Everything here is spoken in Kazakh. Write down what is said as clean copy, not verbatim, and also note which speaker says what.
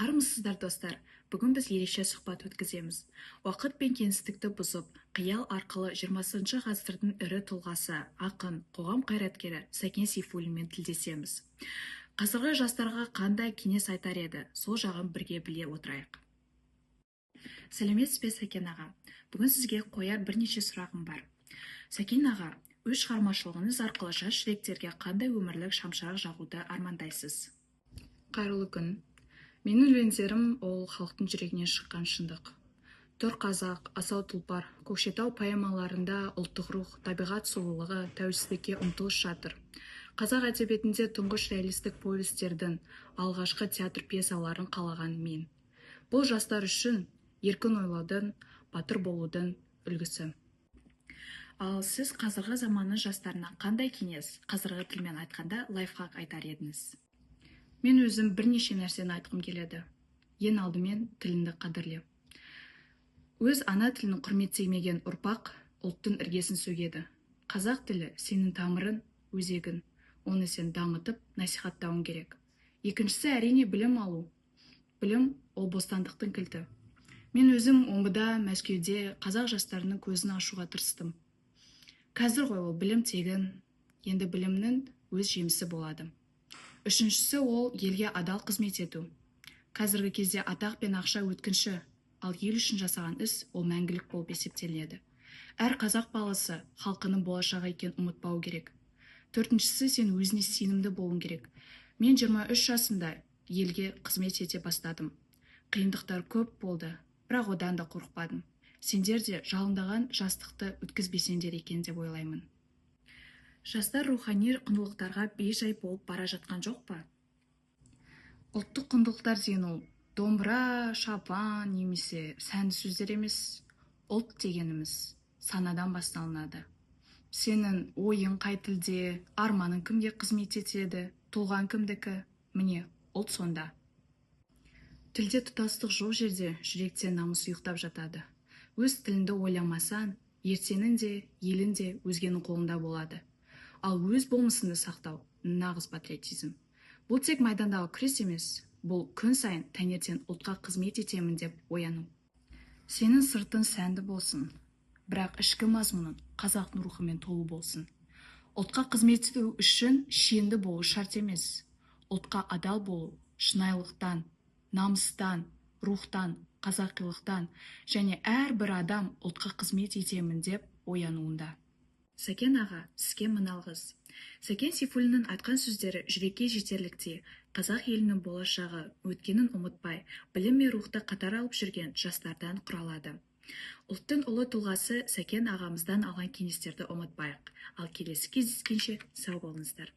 Speaker 1: Армысыздар достар, бүгін біз ерекше сұхбат өткіземіз. Уақыт пен кеңістікті бұзып, қиял арқылы 20 ғасырдың ірі тұлғасы, ақын, қоғам қайраткері Сәкен Сейфуллинмен тілдесеміз. Қазіргі жастарға қандай кеңес айтар еді, сол жағын бірге біле отырайық. Сәлеметсіз бе, Сәкен аға? Бүгін сізге қояр бірнеше сұрағым бар. Сәкен аға, өз шығармашылығыңыз арқылы жас жүректерге қандай өмірлік шамшырақ жағуды армандайсыз?
Speaker 2: Қайырлы күн. Менің өлеңдерім ол халықтың жүрегінен шыққан шындық. Тор қазақ, асау тұлпар, көкшетау поэмаларында ұлттық рух, табиғат сұлулығы, тәуелсіздікке ұмтылыс жатыр. Қазақ әдебиетінде тұңғыш реалистік повестердің алғашқы театр пьесаларын қалаған мен. Бұл жастар үшін еркін ойлаудың, батыр болудың үлгісі.
Speaker 1: Ал сіз қазіргі заманның жастарына қандай кеңес, қазіргі тілмен айтқанда лайфхак айтар едіңіз?
Speaker 2: Мен өзім бірнеше нәрсені айтқым келеді. Ең алдымен тілінді қадірле. Өз ана тілін құрметтемеген ұрпақ ұлттың іргесін сөгеді. Қазақ тілі сенің тамырын, өзегін, оны сен дамытып, насихаттауың керек. Екіншісі әрине білім алу. Білім ол бостандықтың кілті. Мен өзім Омбыда, Мәскеуде қазақ жастарының көзін ашуға тырыстым. Қазір ғой ол білім тегін, енді білімнің өз жемісі болады. Үшіншісі ол елге адал қызмет ету. Қазіргі кезде атақ пен ақша өткінші, ал ел үшін жасаған іс ол мәңгілік болып есептеледі. Әр қазақ баласы халқының болашағы екенін ұмытпау керек. Төртіншісі сен өзіне сенімді болуың керек. Мен 23 жасымда елге қызмет ете бастадым. Қиындықтар көп болды, бірақ одан да қорықпадым. Сендер де жалындаған жастықты өткізбесеңдер екен деп ойлаймын.
Speaker 1: Жастар рухани құндылықтарға бей-жай болып бара жатқан жоқ па?
Speaker 2: Ұлттық құндылықтар деген ол домбыра, шапан немесе сәнді сөздер емес. Ұлт дегеніміз санадан басталынады. Сенің ойың қай тілде, арманың кімге қызмет етеді, тұлғаң кімдікі? Міне, ұлт сонда. Тілде тұтастық жоқ жерде жүректе намыс ұйықтап жатады. Өз тіліңді ойламасаң, ертеңің де, елің де өзгенің қолында болады. Ал өз болмысыңды сақтау нағыз патриотизм. Бұл тек майдандағы күрес емес, бұл күн сайын таңертең ұлтқа қызмет етемін деп ояну. Сенің сыртың сәнді болсын, бірақ ішкі мазмұның қазақтың рухымен толы болсын. Ұлтқа қызмет ету үшін шенді болу шарт емес. Ұлтқа адал болу шынайылықтан, намыстан, рухтан, қазақилықтан және әрбір адам ұлтқа қызмет етемін деп оянуында.
Speaker 1: Сәкен аға, сізге мыналғыз. Сәкен Сейфуллиннің айтқан сөздері жүрекке жетерліктей, қазақ елінің болашағы өткенін ұмытпай, білім мен рухты қатар алып жүрген жастардан құралады. Ұлттың ұлы тұлғасы Сәкен ағамыздан алған кеңестерді ұмытпайық. Ал келесі кездескенше сау болыңыздар.